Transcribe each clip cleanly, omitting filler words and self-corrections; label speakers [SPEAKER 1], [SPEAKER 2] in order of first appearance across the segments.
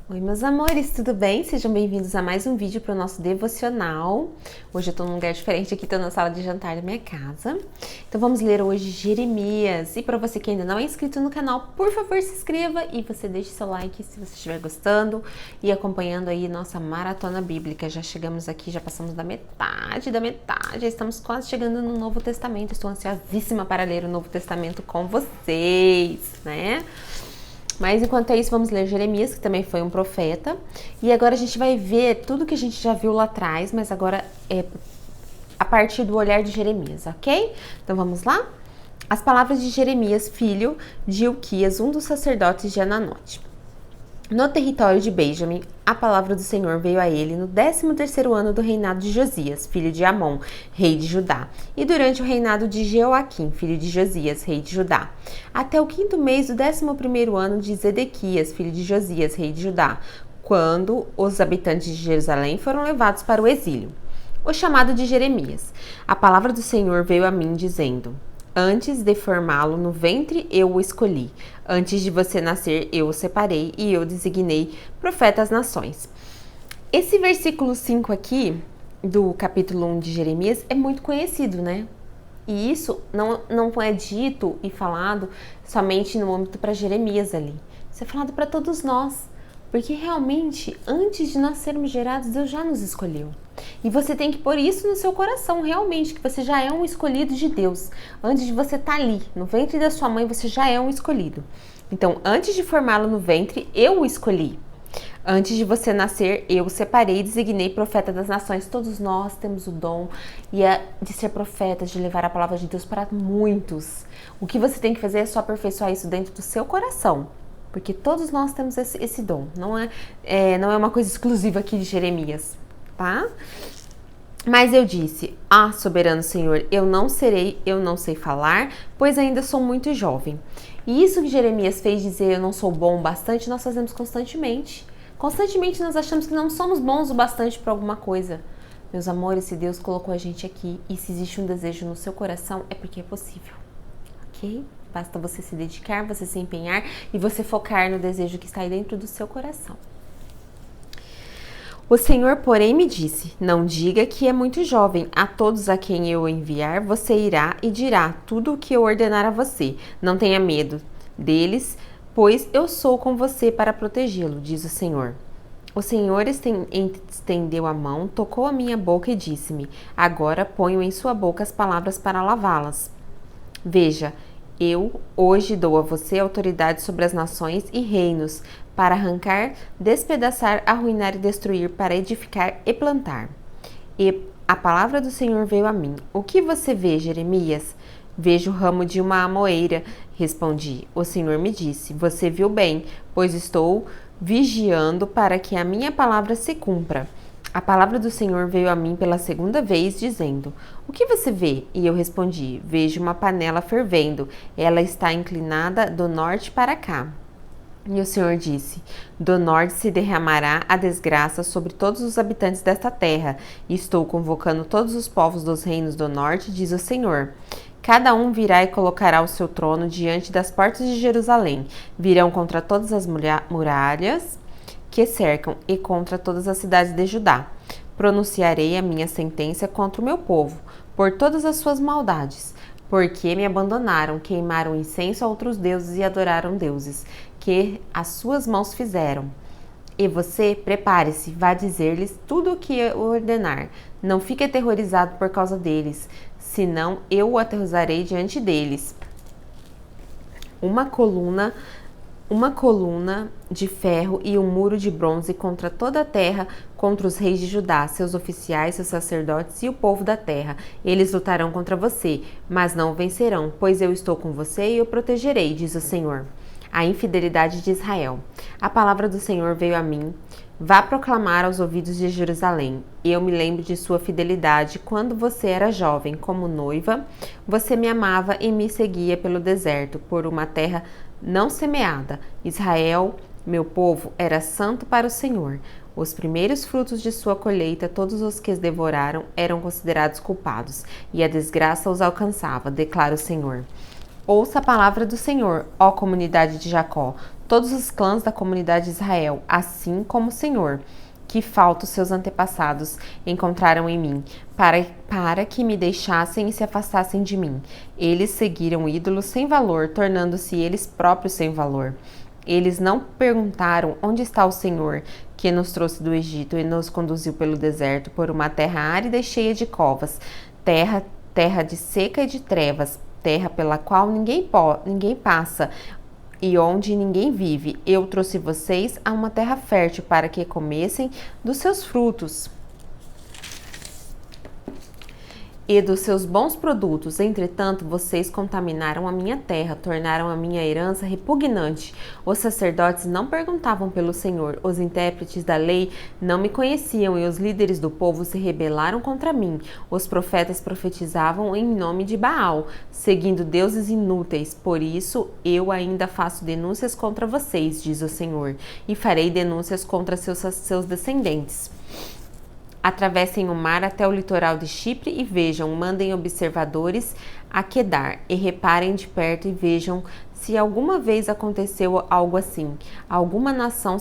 [SPEAKER 1] Oi, meus amores, tudo bem? Sejam bem-vindos a mais um vídeo para o nosso devocional. Hoje eu tô num lugar diferente aqui, tô na sala de jantar da minha casa. Então vamos ler hoje Jeremias. E para você que ainda não é inscrito no canal, por favor se inscreva e você deixe seu like se você estiver gostando e acompanhando aí nossa maratona bíblica. Já chegamos aqui, já passamos da metade, já estamos quase chegando no Novo Testamento. Estou ansiosíssima para ler o Novo Testamento com vocês, né? Mas enquanto é isso, vamos ler Jeremias, que também foi um profeta. E agora a gente vai ver tudo que a gente já viu lá atrás, mas agora é a partir do olhar de Jeremias, ok? Então vamos lá? As palavras de Jeremias, filho de Ilquias, um dos sacerdotes de Ananote. No território de Benjamim, a palavra do Senhor veio a ele no 13º ano do reinado de Josias, filho de Amon, rei de Judá, e durante o reinado de Jeoaquim, filho de Josias, rei de Judá, até o 5º mês do 11º ano de Zedequias, filho de Josias, rei de Judá, quando os habitantes de Jerusalém foram levados para o exílio. O chamado de Jeremias. A palavra do Senhor veio a mim, dizendo: Antes de formá-lo no ventre, eu o escolhi. Antes de você nascer, eu o separei e eu designei profeta às nações. Esse versículo 5 aqui, do capítulo 1 de Jeremias, é muito conhecido, né? E isso não é dito e falado somente no âmbito para Jeremias ali. Isso é falado para todos nós. Porque realmente, antes de nós sermos gerados, Deus já nos escolheu. E você tem que pôr isso no seu coração, realmente, que você já é um escolhido de Deus. Antes de você estar ali, no ventre da sua mãe, você já é um escolhido. Então, antes de formá-lo no ventre, eu o escolhi. Antes de você nascer, eu o separei e designei profeta das nações. Todos nós temos o dom de ser profetas, de levar a palavra de Deus para muitos. O que você tem que fazer é só aperfeiçoar isso dentro do seu coração. Porque todos nós temos esse dom. Não é uma coisa exclusiva aqui de Jeremias, tá? Mas eu disse: soberano Senhor, eu não sei falar, pois ainda sou muito jovem. E isso que Jeremias fez dizer eu não sou bom o bastante, nós fazemos constantemente. Constantemente nós achamos que não somos bons o bastante para alguma coisa. Meus amores, se Deus colocou a gente aqui e se existe um desejo no seu coração, é porque é possível, ok? Basta você se dedicar, você se empenhar e você focar no desejo que está aí dentro do seu coração. O Senhor, porém, me disse: Não diga que é muito jovem. A todos a quem eu enviar, você irá e dirá tudo o que eu ordenar a você. Não tenha medo deles, pois eu sou com você para protegê-lo, diz o Senhor. O Senhor estendeu a mão, tocou a minha boca e disse-me: Agora ponho em sua boca as palavras para lavá-las. Veja, eu hoje dou a você autoridade sobre as nações e reinos, para arrancar, despedaçar, arruinar e destruir, para edificar e plantar. E a palavra do Senhor veio a mim. O que você vê, Jeremias? Vejo o ramo de uma amoeira, respondi. O Senhor me disse: Você viu bem, pois estou vigiando para que a minha palavra se cumpra. A palavra do Senhor veio a mim pela segunda vez, dizendo: O que você vê? E eu respondi: Vejo uma panela fervendo. Ela está inclinada do norte para cá. E o Senhor disse: Do norte se derramará a desgraça sobre todos os habitantes desta terra. E estou convocando todos os povos dos reinos do norte, diz o Senhor. Cada um virá e colocará o seu trono diante das portas de Jerusalém. Virão contra todas as muralhas que cercam e contra todas as cidades de Judá. Pronunciarei a minha sentença contra o meu povo, por todas as suas maldades, porque me abandonaram, queimaram incenso a outros deuses e adoraram deuses, que as suas mãos fizeram. E você, prepare-se, vá dizer-lhes tudo o que eu ordenar. Não fique aterrorizado por causa deles, senão eu o aterrorizarei diante deles. Uma coluna de ferro e um muro de bronze contra toda a terra, contra os reis de Judá, seus oficiais, seus sacerdotes e o povo da terra. Eles lutarão contra você, mas não vencerão, pois eu estou com você e o protegerei, diz o Senhor. A infidelidade de Israel. A palavra do Senhor veio a mim. Vá proclamar aos ouvidos de Jerusalém. Eu me lembro de sua fidelidade quando você era jovem, como noiva. Você me amava e me seguia pelo deserto, por uma terra não semeada. Israel, meu povo, era santo para o Senhor. Os primeiros frutos de sua colheita, todos os que os devoraram, eram considerados culpados, e a desgraça os alcançava, declara o Senhor. Ouça a palavra do Senhor, ó comunidade de Jacó, todos os clãs da comunidade de Israel, assim como o Senhor, que falta os seus antepassados encontraram em mim, para que me deixassem e se afastassem de mim. Eles seguiram ídolos sem valor, tornando-se eles próprios sem valor. Eles não perguntaram onde está o Senhor, que nos trouxe do Egito e nos conduziu pelo deserto, por uma terra árida e cheia de covas, terra de seca e de trevas, terra pela qual ninguém passa, e onde ninguém vive. Eu trouxe vocês a uma terra fértil para que comessem dos seus frutos e dos seus bons produtos. Entretanto, vocês contaminaram a minha terra, tornaram a minha herança repugnante. Os sacerdotes não perguntavam pelo Senhor, os intérpretes da lei não me conheciam e os líderes do povo se rebelaram contra mim. Os profetas profetizavam em nome de Baal, seguindo deuses inúteis. Por isso, eu ainda faço denúncias contra vocês, diz o Senhor, e farei denúncias contra seus descendentes. Atravessem o mar até o litoral de Chipre e vejam, mandem observadores a Quedar e reparem de perto e vejam se alguma vez aconteceu algo assim. Alguma nação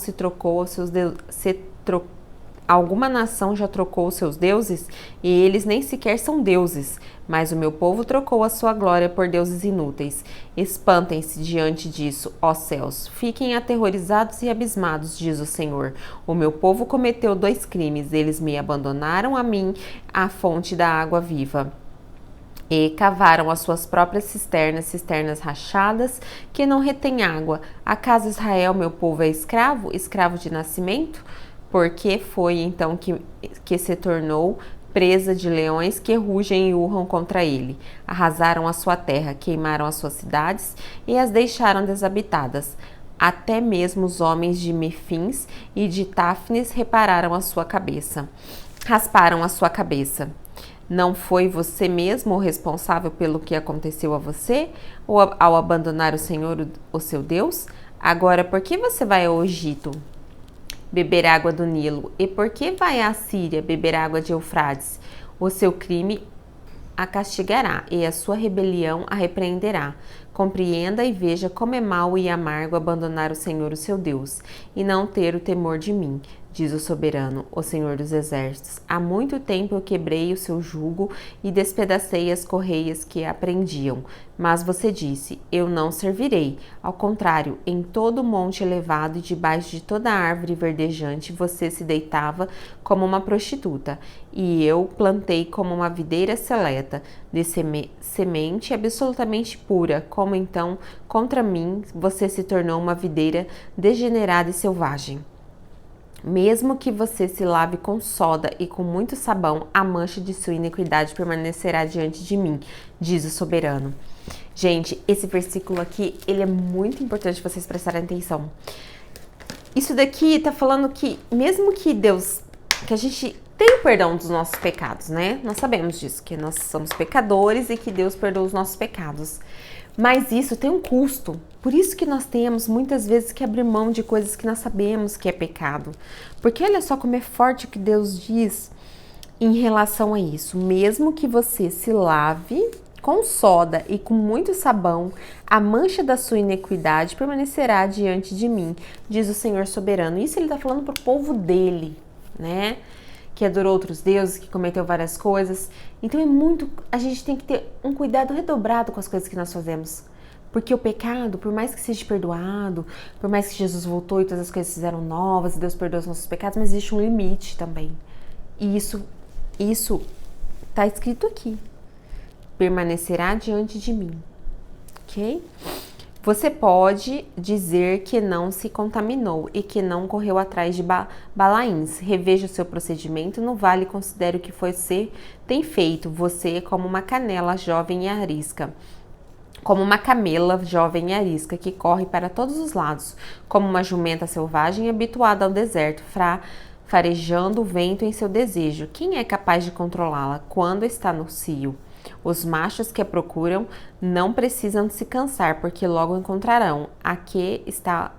[SPEAKER 1] Alguma nação já trocou os seus deuses? E eles nem sequer são deuses. Mas o meu povo trocou a sua glória por deuses inúteis. Espantem-se diante disso, ó céus. Fiquem aterrorizados e abismados, diz o Senhor. O meu povo cometeu 2 crimes. Eles me abandonaram a mim, a fonte da água viva, e cavaram as suas próprias cisternas rachadas, que não retêm água. Acaso Israel, meu povo, é escravo de nascimento? Porque foi então que se tornou presa de leões que rugem e urram contra ele. Arrasaram a sua terra, queimaram as suas cidades e as deixaram desabitadas. Até mesmo os homens de Mefins e de Táfnis rasparam a sua cabeça. Não foi você mesmo o responsável pelo que aconteceu a você, ou ao abandonar o Senhor, o seu Deus? Agora, por que você vai ao Egito beber água do Nilo? E por que vai à Síria beber água de Eufrates? O seu crime a castigará e a sua rebelião a repreenderá. Compreenda e veja como é mau e amargo abandonar o Senhor, o seu Deus, e não ter o temor de mim, diz o soberano, o Senhor dos exércitos. Há muito tempo eu quebrei o seu jugo e despedacei as correias que a prendiam. Mas você disse, eu não servirei. Ao contrário, em todo monte elevado e debaixo de toda árvore verdejante, você se deitava como uma prostituta, e eu plantei como uma videira seleta, de semente absolutamente pura. Como então, contra mim, você se tornou uma videira degenerada e selvagem? Mesmo que você se lave com soda e com muito sabão, a mancha de sua iniquidade permanecerá diante de mim, diz o soberano. Gente, esse versículo aqui, ele é muito importante vocês prestarem atenção. Isso daqui tá falando que mesmo que Deus, que a gente tem o perdão dos nossos pecados, né? Nós sabemos disso, que nós somos pecadores e que Deus perdoa os nossos pecados. Mas isso tem um custo. Por isso que nós temos muitas vezes que abrir mão de coisas que nós sabemos que é pecado. Porque olha só como é forte o que Deus diz em relação a isso. Mesmo que você se lave com soda e com muito sabão, a mancha da sua iniquidade permanecerá diante de mim, diz o Senhor soberano. Isso ele está falando para o povo dele, né? Que adorou outros deuses, que cometeu várias coisas. Então a gente tem que ter um cuidado redobrado com as coisas que nós fazemos. Porque o pecado, por mais que seja perdoado, por mais que Jesus voltou e todas as coisas fizeram novas e Deus perdoou os nossos pecados, mas existe um limite também. E isso está escrito aqui. Permanecerá diante de mim. Ok? Você pode dizer que não se contaminou e que não correu atrás de Balaíns. Reveja o seu procedimento no vale e considere o que você tem feito. Você é como uma canela jovem e arisca. Como uma camela jovem e arisca que corre para todos os lados. Como uma jumenta selvagem habituada ao deserto, farejando o vento em seu desejo. Quem é capaz de controlá-la quando está no cio? Os machos que a procuram não precisam se cansar, porque logo encontrarão a que está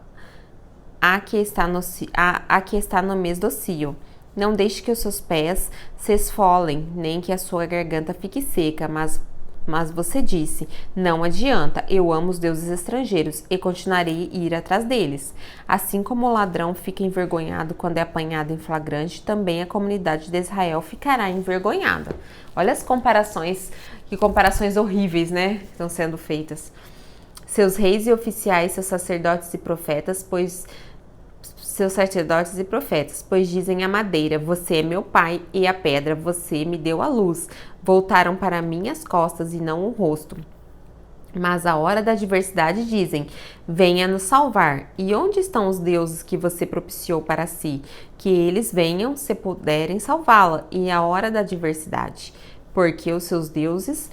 [SPEAKER 1] no mês do cio. Não deixe que os seus pés se esfolem, nem que a sua garganta fique seca, mas Mas você disse, não adianta, eu amo os deuses estrangeiros e continuarei a ir atrás deles. Assim como o ladrão fica envergonhado quando é apanhado em flagrante, também a comunidade de Israel ficará envergonhada. Olha as comparações, que comparações horríveis, né, que estão sendo feitas. Seus reis e oficiais, seus sacerdotes e profetas, pois dizem à madeira, você é meu pai, e à pedra, você me deu a luz. Voltaram para mim as costas e não o rosto. Mas à hora da adversidade dizem, venha nos salvar. E onde estão os deuses que você propiciou para si? Que eles venham, se puderem salvá-la, e à hora da adversidade. Porque os seus deuses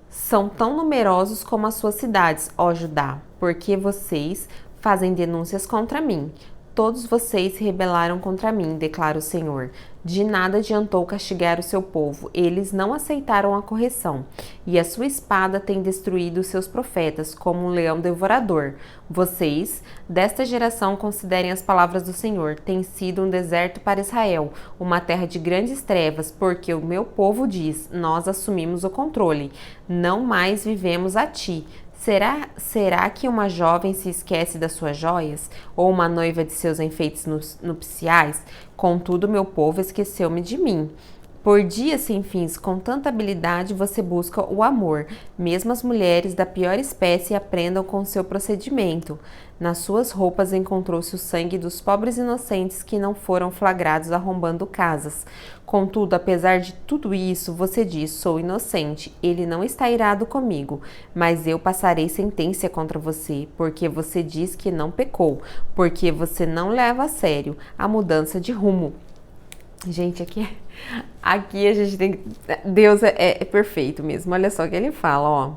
[SPEAKER 1] são tão numerosos como as suas cidades, ó Judá, porque vocês fazem denúncias contra mim. Todos vocês se rebelaram contra mim, declara o Senhor. De nada adiantou castigar o seu povo, eles não aceitaram a correção, e a sua espada tem destruído os seus profetas, como um leão devorador. Vocês, desta geração, considerem as palavras do Senhor, tem sido um deserto para Israel, uma terra de grandes trevas, porque o meu povo diz, nós assumimos o controle, não mais vivemos a ti. Será que uma jovem se esquece das suas joias? Ou uma noiva de seus enfeites nupciais? Contudo, meu povo esqueceu-me de mim. Por dias sem fins, com tanta habilidade, você busca o amor. Mesmo as mulheres da pior espécie aprendam com seu procedimento. Nas suas roupas encontrou-se o sangue dos pobres inocentes que não foram flagrados arrombando casas. Contudo, apesar de tudo isso, você diz, sou inocente, ele não está irado comigo, mas eu passarei sentença contra você, porque você diz que não pecou, porque você não leva a sério a mudança de rumo. Gente, aqui a gente tem que... Deus é perfeito mesmo. Olha só o que ele fala, ó.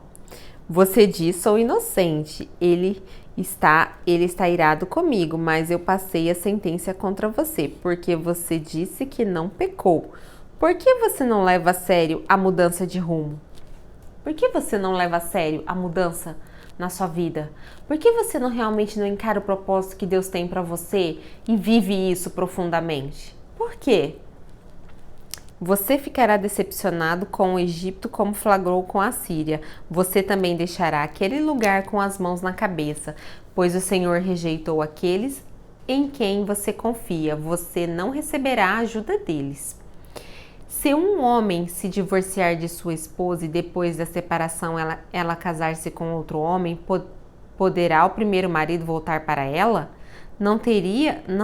[SPEAKER 1] Você diz, sou inocente. Ele está irado comigo, mas eu passei a sentença contra você, porque você disse que não pecou. Por que você não leva a sério a mudança de rumo? Por que você não leva a sério a mudança na sua vida? Por que você realmente não encara o propósito que Deus tem para você e vive isso profundamente? Por quê? Você ficará decepcionado com o Egito como flagrou com a Síria. Você também deixará aquele lugar com as mãos na cabeça, pois o Senhor rejeitou aqueles em quem você confia. Você não receberá a ajuda deles. Se um homem se divorciar de sua esposa e depois da separação ela casar-se com outro homem, poderá o primeiro marido voltar para ela? Não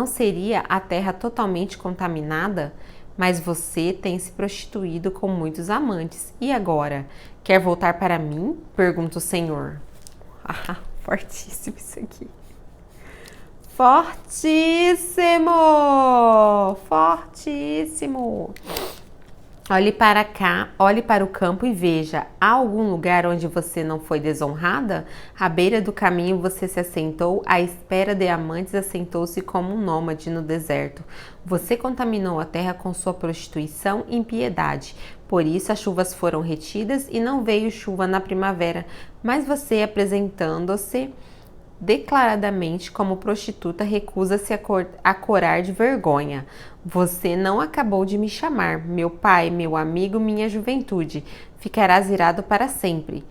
[SPEAKER 1] seria a terra totalmente contaminada? Mas você tem se prostituído com muitos amantes. E agora? Quer voltar para mim? Pergunta o Senhor. Ah, fortíssimo isso aqui. Fortíssimo! Fortíssimo! Olhe para cá, olhe para o campo e veja, há algum lugar onde você não foi desonrada? À beira do caminho você se assentou, à espera de amantes assentou-se como um nômade no deserto. Você contaminou a terra com sua prostituição e impiedade. Por isso as chuvas foram retidas e não veio chuva na primavera, mas você apresentando-se declaradamente como prostituta recusa-se a corar de vergonha. Você não acabou de me chamar, meu pai, meu amigo, minha juventude. Ficarás irado para sempre.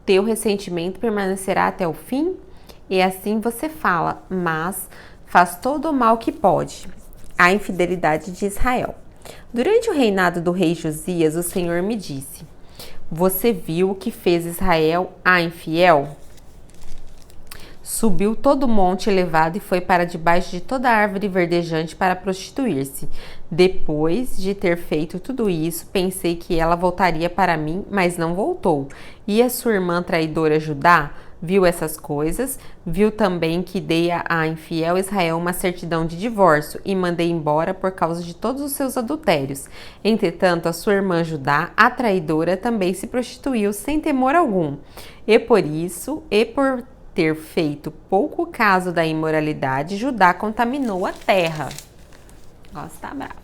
[SPEAKER 1] Teu ressentimento permanecerá até o fim? E assim você fala, mas faz todo o mal que pode. A infidelidade de Israel. Durante o reinado do rei Josias, o Senhor me disse: você viu o que fez Israel a infiel? Subiu todo o monte elevado e foi para debaixo de toda árvore verdejante para prostituir-se. Depois de ter feito tudo isso, pensei que ela voltaria para mim, mas não voltou. E a sua irmã traidora Judá viu essas coisas, viu também que dei a infiel Israel uma certidão de divórcio e mandei embora por causa de todos os seus adultérios. Entretanto, a sua irmã Judá, a traidora, também se prostituiu sem temor algum. E por ter feito pouco caso da imoralidade, Judá contaminou a terra. Nossa, tá bravo.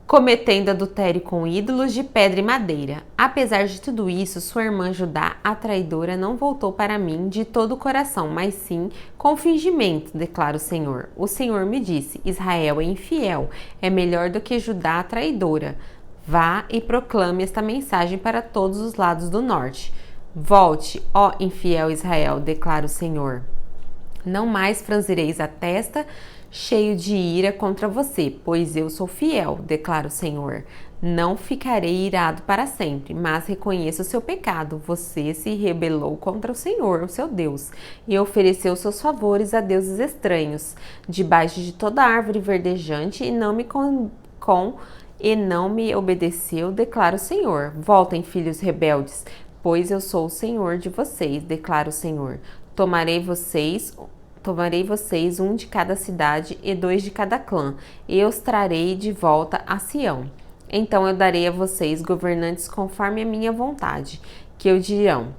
[SPEAKER 1] Cometendo adultério com ídolos de pedra e madeira. Apesar de tudo isso, sua irmã Judá, a traidora, não voltou para mim de todo o coração, mas sim com fingimento, declara o Senhor. O Senhor me disse, Israel é infiel, é melhor do que Judá, a traidora. Vá e proclame esta mensagem para todos os lados do norte. Volte, ó infiel Israel, declara o Senhor. Não mais franzireis a testa, cheio de ira contra você, pois eu sou fiel, declara o Senhor. Não ficarei irado para sempre, mas reconheço o seu pecado. Você se rebelou contra o Senhor, o seu Deus, e ofereceu seus favores a deuses estranhos, debaixo de toda árvore verdejante, e não me obedeceu, declara o Senhor. Voltem, filhos rebeldes, pois eu sou o Senhor de vocês, declara o Senhor. Tomarei vocês, um de cada cidade e 2 de cada clã, e os trarei de volta a Sião. Então eu darei a vocês governantes conforme a minha vontade, que o dirão,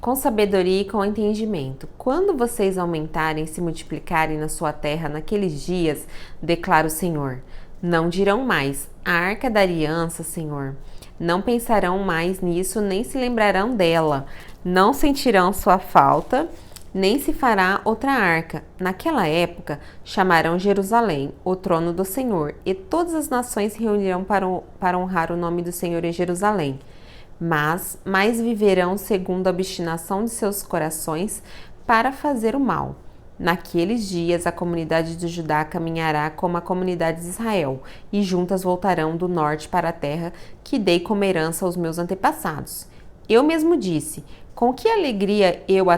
[SPEAKER 1] com sabedoria e com entendimento. Quando vocês aumentarem e se multiplicarem na sua terra naqueles dias, declara o Senhor, não dirão mais, a arca da aliança, Senhor. Não pensarão mais nisso, nem se lembrarão dela. Não sentirão sua falta, nem se fará outra arca. Naquela época, chamarão Jerusalém, o trono do Senhor, e todas as nações se reunirão para honrar o nome do Senhor em Jerusalém. Mas mais viverão segundo a obstinação de seus corações para fazer o mal. Naqueles dias, a comunidade de Judá caminhará como a comunidade de Israel, e juntas voltarão do norte para a terra que dei como herança aos meus antepassados. Eu mesmo disse, com que alegria eu a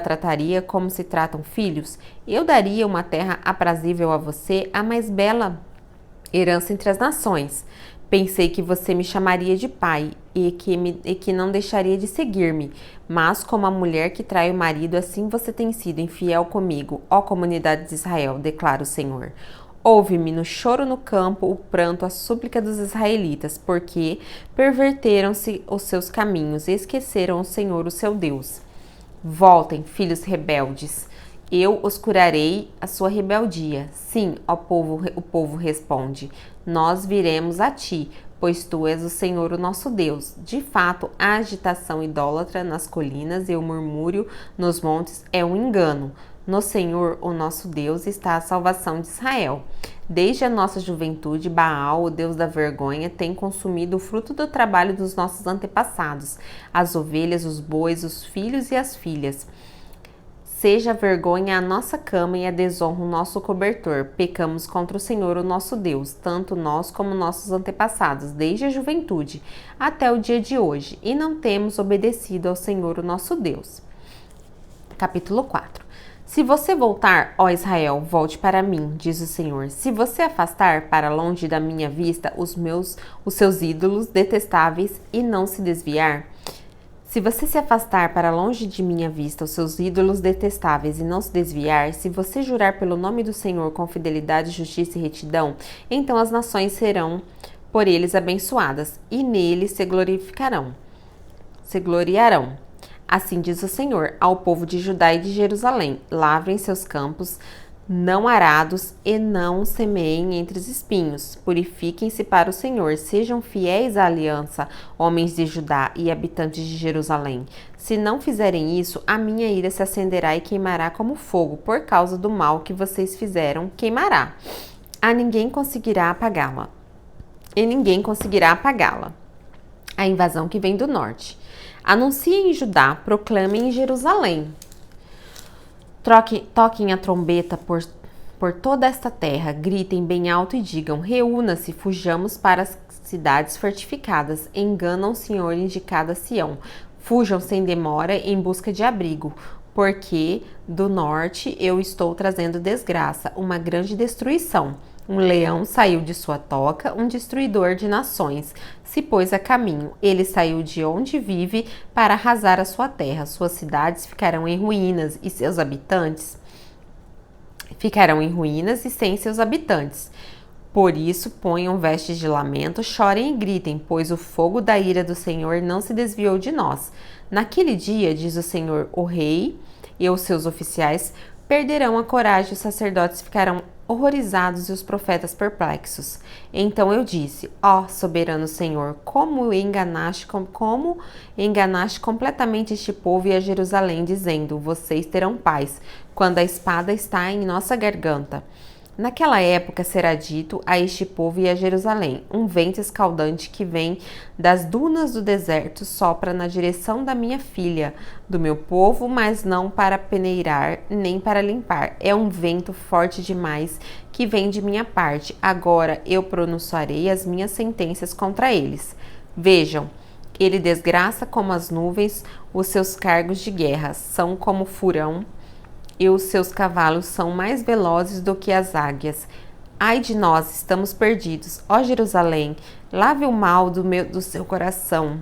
[SPEAKER 1] trataria como se tratam filhos? Eu daria uma terra aprazível a você, a mais bela herança entre as nações. Pensei que você me chamaria de pai e que não deixaria de seguir-me. Mas como a mulher que trai o marido, assim você tem sido infiel comigo, ó comunidade de Israel, declara o Senhor. Ouve-me no choro no campo, o pranto, a súplica dos israelitas, porque perverteram-se os seus caminhos e esqueceram o Senhor, o seu Deus. Voltem, filhos rebeldes, eu os curarei a sua rebeldia. Sim, ó povo, o povo responde, nós viremos a ti, pois tu és o Senhor, o nosso Deus. De fato, a agitação idólatra nas colinas e o murmúrio nos montes é um engano. No Senhor, o nosso Deus, está a salvação de Israel. Desde a nossa juventude, Baal, o Deus da vergonha, tem consumido o fruto do trabalho dos nossos antepassados, as ovelhas, os bois, os filhos e as filhas. Seja a vergonha a nossa cama e a desonra o nosso cobertor. Pecamos contra o Senhor, o nosso Deus, tanto nós como nossos antepassados, desde a juventude até o dia de hoje, e não temos obedecido ao Senhor, o nosso Deus. Capítulo 4. Se você voltar, ó Israel, volte para mim, diz o Senhor. Se você afastar para longe da minha vista os seus ídolos detestáveis e não se desviar, se você se afastar para longe de minha vista os seus ídolos detestáveis e não se desviar, se você jurar pelo nome do Senhor com fidelidade, justiça e retidão, então as nações serão por eles abençoadas e neles se gloriarão. Assim diz o Senhor ao povo de Judá e de Jerusalém: lavrem seus campos não arados e não semeiem entre os espinhos. Purifiquem-se para o Senhor, sejam fiéis à aliança, homens de Judá e habitantes de Jerusalém. Se não fizerem isso, a minha ira se acenderá e queimará como fogo, por causa do mal que vocês fizeram, queimará. Ninguém conseguirá apagá-la. A invasão que vem do norte. Anunciem em Judá, proclamem em Jerusalém. Toquem a trombeta por toda esta terra, gritem bem alto e digam: reúna-se, fujamos para as cidades fortificadas. Enganam o Senhor indicado a Sião. Fujam sem demora em busca de abrigo, porque do norte eu estou trazendo desgraça, uma grande destruição. Um leão saiu de sua toca, um destruidor de nações se pôs a caminho. Ele saiu de onde vive para arrasar a sua terra. Suas cidades ficarão em ruínas e seus habitantes ficarão em ruínas e sem seus habitantes. Por isso, ponham vestes de lamento, chorem e gritem, pois o fogo da ira do Senhor não se desviou de nós. Naquele dia, diz o Senhor, o rei e os seus oficiais perderão a coragem, os sacerdotes ficarão horrorizados e os profetas perplexos. Então eu disse: ó soberano Senhor, como enganaste completamente este povo e a Jerusalém, dizendo: vocês terão paz, quando a espada está em nossa garganta. Naquela época será dito a este povo e a Jerusalém: um vento escaldante que vem das dunas do deserto sopra na direção da minha filha, do meu povo, mas não para peneirar nem para limpar. É um vento forte demais que vem de minha parte. Agora eu pronunciarei as minhas sentenças contra eles. Vejam, ele desgraça como as nuvens, os seus cargos de guerra são como furão, e os seus cavalos são mais velozes do que as águias. Ai de nós, estamos perdidos. Ó Jerusalém, lave o mal do seu coração,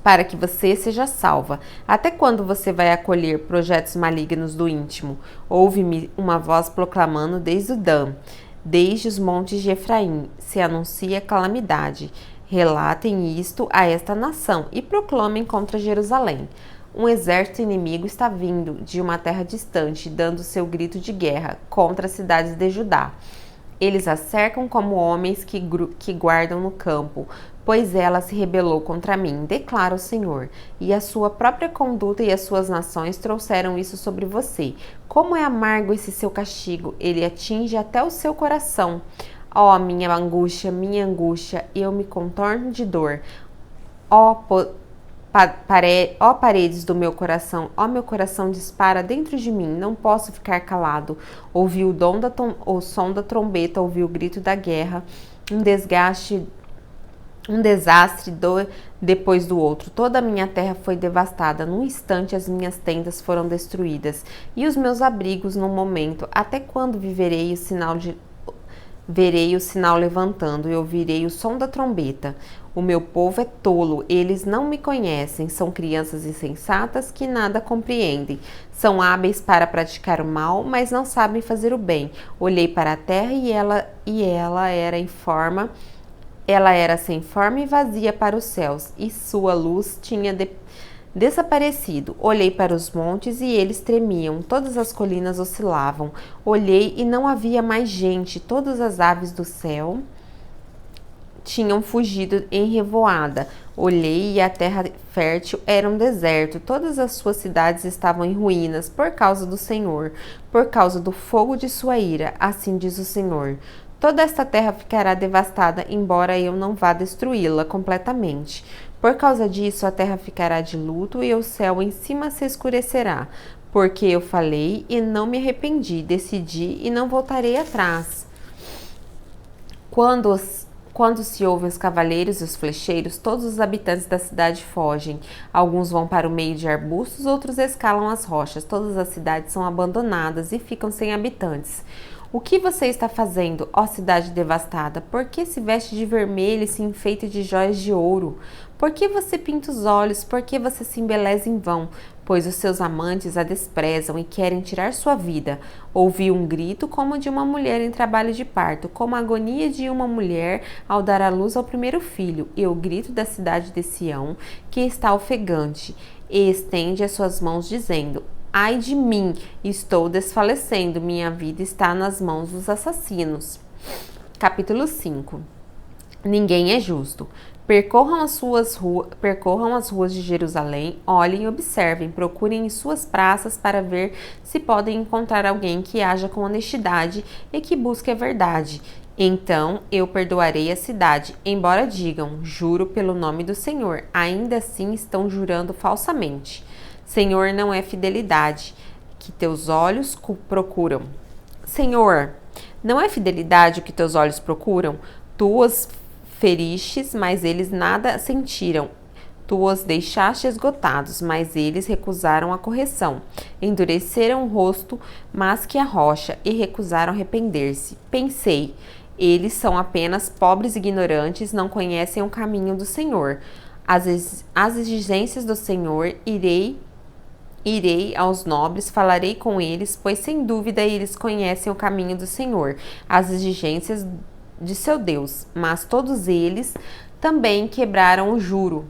[SPEAKER 1] para que você seja salva. Até quando você vai acolher projetos malignos do íntimo? Ouve-me uma voz proclamando desde o Dan, desde os montes de Efraim, se anuncia calamidade. Relatem isto a esta nação e proclamem contra Jerusalém. Um exército inimigo está vindo de uma terra distante, dando seu grito de guerra contra as cidades de Judá. Eles a cercam como homens que guardam no campo, pois ela se rebelou contra mim, declara o Senhor. E a sua própria conduta e as suas nações trouxeram isso sobre você. Como é amargo esse seu castigo, ele atinge até o seu coração. Ó, minha angústia, eu me contorno de dor. Ó paredes do meu coração, ó meu coração dispara dentro de mim, não posso ficar calado. Ouvi o som da trombeta, ouvi o grito da guerra, um desastre depois do outro. Toda a minha terra foi devastada. Num instante as minhas tendas foram destruídas e os meus abrigos num momento. Até quando verei o sinal levantando e ouvirei o som da trombeta? O meu povo é tolo, eles não me conhecem, são crianças insensatas que nada compreendem. São hábeis para praticar o mal, mas não sabem fazer o bem. Olhei para a terra e ela era sem forma e vazia para os céus, e sua luz tinha desaparecido. Olhei para os montes e eles tremiam, todas as colinas oscilavam. Olhei e não havia mais gente, todas as aves do céu tinham fugido em revoada. Olhei e a terra fértil era um deserto, todas as suas cidades estavam em ruínas por causa do Senhor, por causa do fogo de sua ira, assim diz o Senhor. Toda esta terra ficará devastada, embora eu não vá destruí-la completamente. Por causa disso, a terra ficará de luto e o céu em cima se escurecerá. Porque eu falei e não me arrependi, decidi e não voltarei atrás. Quando se ouvem os cavaleiros e os flecheiros, todos os habitantes da cidade fogem. Alguns vão para o meio de arbustos, outros escalam as rochas. Todas as cidades são abandonadas e ficam sem habitantes. O que você está fazendo, ó cidade devastada? Por que se veste de vermelho e se enfeita de joias de ouro? Por que você pinta os olhos? Por que você se embeleza em vão? Pois os seus amantes a desprezam e querem tirar sua vida. Ouvi um grito como de uma mulher em trabalho de parto, como a agonia de uma mulher ao dar à luz ao primeiro filho, e o grito da cidade de Sião, que está ofegante, e estende as suas mãos, dizendo: ai de mim, estou desfalecendo, minha vida está nas mãos dos assassinos. Capítulo 5. Ninguém é justo. Percorram as ruas de Jerusalém, olhem e observem, procurem em suas praças para ver se podem encontrar alguém que haja com honestidade e que busque a verdade. Então eu perdoarei a cidade, embora digam, juro pelo nome do Senhor, ainda assim estão jurando falsamente. Senhor, não é fidelidade que teus olhos procuram. Senhor, não é fidelidade o que teus olhos procuram? Tu os feristes, mas eles nada sentiram. Tu os deixaste esgotados, mas eles recusaram a correção. Endureceram o rosto, mas que a rocha, e recusaram arrepender-se. Pensei, eles são apenas pobres e ignorantes, não conhecem o caminho do Senhor. As exigências do Senhor irei aos nobres, falarei com eles, pois sem dúvida eles conhecem o caminho do Senhor, as exigências de seu Deus, mas todos eles também quebraram o jugo,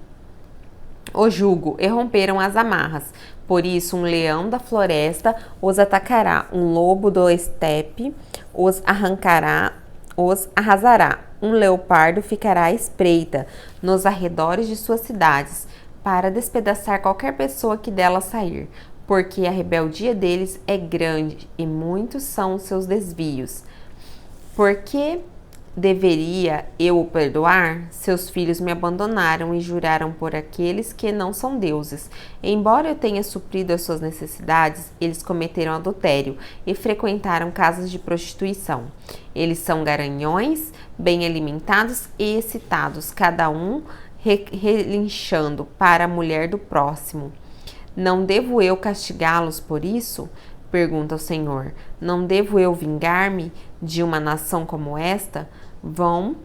[SPEAKER 1] e romperam as amarras. Por isso, um leão da floresta os atacará, um lobo do estepe os arrasará, um leopardo ficará à espreita nos arredores de suas cidades, para despedaçar qualquer pessoa que dela sair, porque a rebeldia deles é grande e muitos são os seus desvios. Por que deveria eu o perdoar? Seus filhos me abandonaram e juraram por aqueles que não são deuses. Embora eu tenha suprido as suas necessidades, eles cometeram adultério e frequentaram casas de prostituição. Eles são garanhões, bem alimentados e excitados, cada um relinchando para a mulher do próximo. Não devo eu castigá-los por isso? Pergunta o Senhor. Não devo eu vingar-me de uma nação como esta? Vão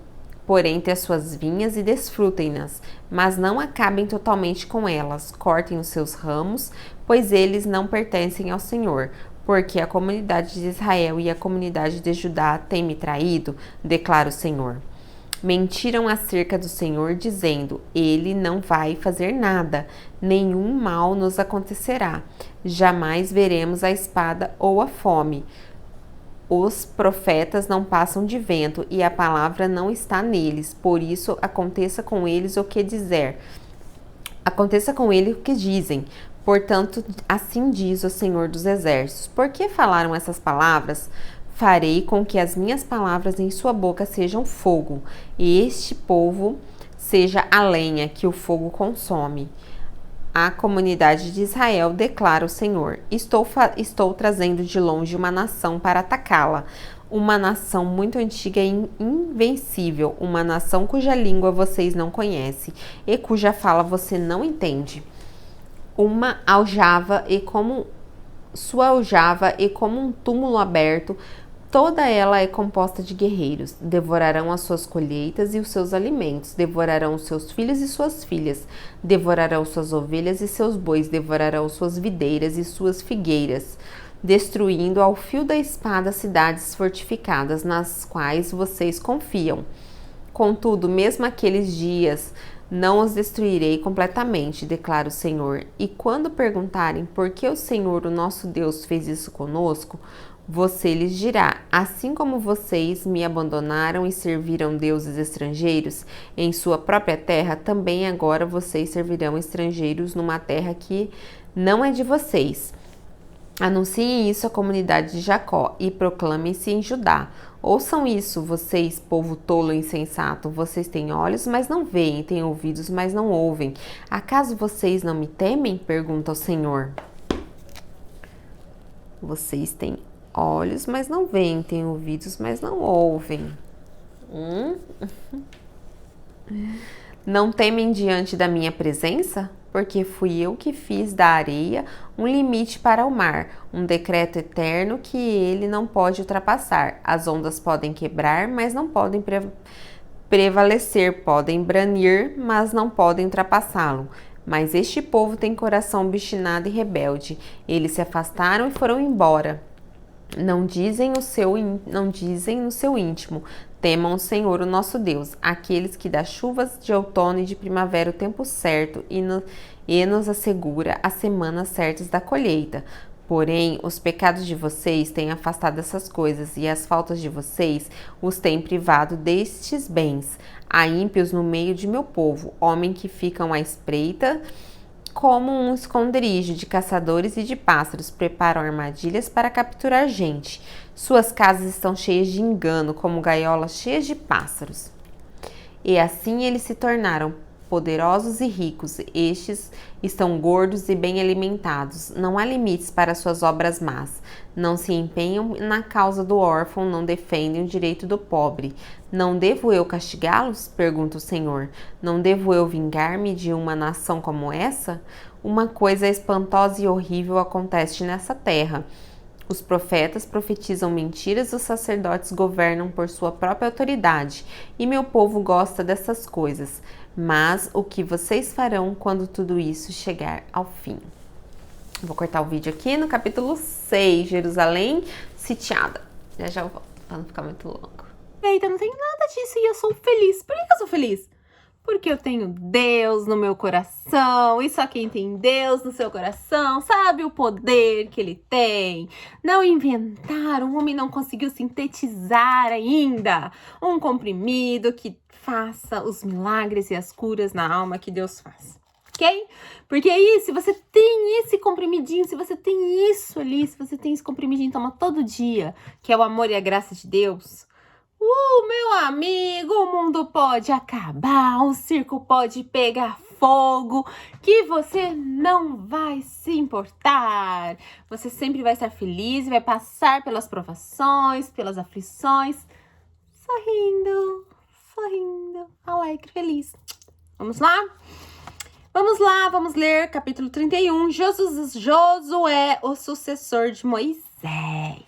[SPEAKER 1] por entre as suas vinhas e desfrutem-nas, mas não acabem totalmente com elas. Cortem os seus ramos, pois eles não pertencem ao Senhor. Porque a comunidade de Israel e a comunidade de Judá têm me traído, declara o Senhor. Mentiram acerca do Senhor, dizendo: Ele não vai fazer nada, nenhum mal nos acontecerá. Jamais veremos a espada ou a fome. Os profetas não passam de vento e a palavra não está neles. Por isso, aconteça com eles o que dizer. Aconteça com eles o que dizem. Portanto, assim diz o Senhor dos Exércitos. Por que falaram essas palavras? Farei com que as minhas palavras em sua boca sejam fogo, e este povo seja a lenha que o fogo consome. A comunidade de Israel declara o Senhor: Estou trazendo de longe uma nação para atacá-la, uma nação muito antiga e invencível, uma nação cuja língua vocês não conhecem e cuja fala você não entende. Uma aljava e como sua aljava e como um túmulo aberto, toda ela é composta de guerreiros. Devorarão as suas colheitas e os seus alimentos, devorarão os seus filhos e suas filhas, devorarão suas ovelhas e seus bois, devorarão suas videiras e suas figueiras, destruindo ao fio da espada cidades fortificadas nas quais vocês confiam. Contudo, mesmo aqueles dias, não os destruirei completamente, declara o Senhor. E quando perguntarem por que o Senhor, o nosso Deus, fez isso conosco, você lhes dirá: assim como vocês me abandonaram e serviram deuses estrangeiros em sua própria terra, também agora vocês servirão estrangeiros numa terra que não é de vocês. Anunciem isso à comunidade de Jacó e proclamem-se em Judá. Ouçam isso, vocês, povo tolo e insensato. Vocês têm olhos, mas não veem, têm ouvidos, mas não ouvem. Acaso vocês não me temem? Pergunta o Senhor. Vocês têm olhos, mas não veem, têm ouvidos, mas não ouvem. Não temem diante da minha presença? Porque fui eu que fiz da areia um limite para o mar, um decreto eterno que ele não pode ultrapassar. As ondas podem quebrar, mas não podem prevalecer, podem branir, mas não podem ultrapassá-lo. Mas este povo tem coração obstinado e rebelde. Eles se afastaram e foram embora. Não dizem no seu íntimo: temam o Senhor, o nosso Deus, aqueles que dá chuvas de outono e de primavera o tempo certo e nos assegura as semanas certas da colheita. Porém, os pecados de vocês têm afastado essas coisas e as faltas de vocês os têm privado destes bens. Há ímpios no meio de meu povo, homens que ficam à espreita como um esconderijo de caçadores e de pássaros, preparam armadilhas para capturar gente. Suas casas estão cheias de engano, como gaiolas cheias de pássaros. E assim eles se tornaram poderosos e ricos. Estes estão gordos e bem alimentados. Não há limites para suas obras más. Não se empenham na causa do órfão, não defendem o direito do pobre. Não devo eu castigá-los? Pergunta o Senhor. Não devo eu vingar-me de uma nação como essa? Uma coisa espantosa e horrível acontece nessa terra. Os profetas profetizam mentiras, os sacerdotes governam por sua própria autoridade, e meu povo gosta dessas coisas. Mas o que vocês farão quando tudo isso chegar ao fim? Vou cortar o vídeo aqui no capítulo 6, Jerusalém sitiada. Já volto, para não ficar muito longo. Eita, não tenho nada disso e eu sou feliz. Por que eu sou feliz? Porque eu tenho Deus no meu coração, e só quem tem Deus no seu coração sabe o poder que ele tem. Não inventaram, o homem não conseguiu sintetizar ainda um comprimido que faça os milagres e as curas na alma que Deus faz. Ok? Porque aí, se você tem esse comprimidinho, se você tem isso ali, se você tem esse comprimidinho, toma todo dia, que é o amor e a graça de Deus, Meu amigo, o mundo pode acabar, o circo pode pegar fogo, que você não vai se importar. Você sempre vai estar feliz e vai passar pelas provações, pelas aflições, sorrindo, sorrindo, alegre, feliz. Vamos lá? Vamos lá, vamos ler capítulo 31. Josué, o sucessor de Moisés.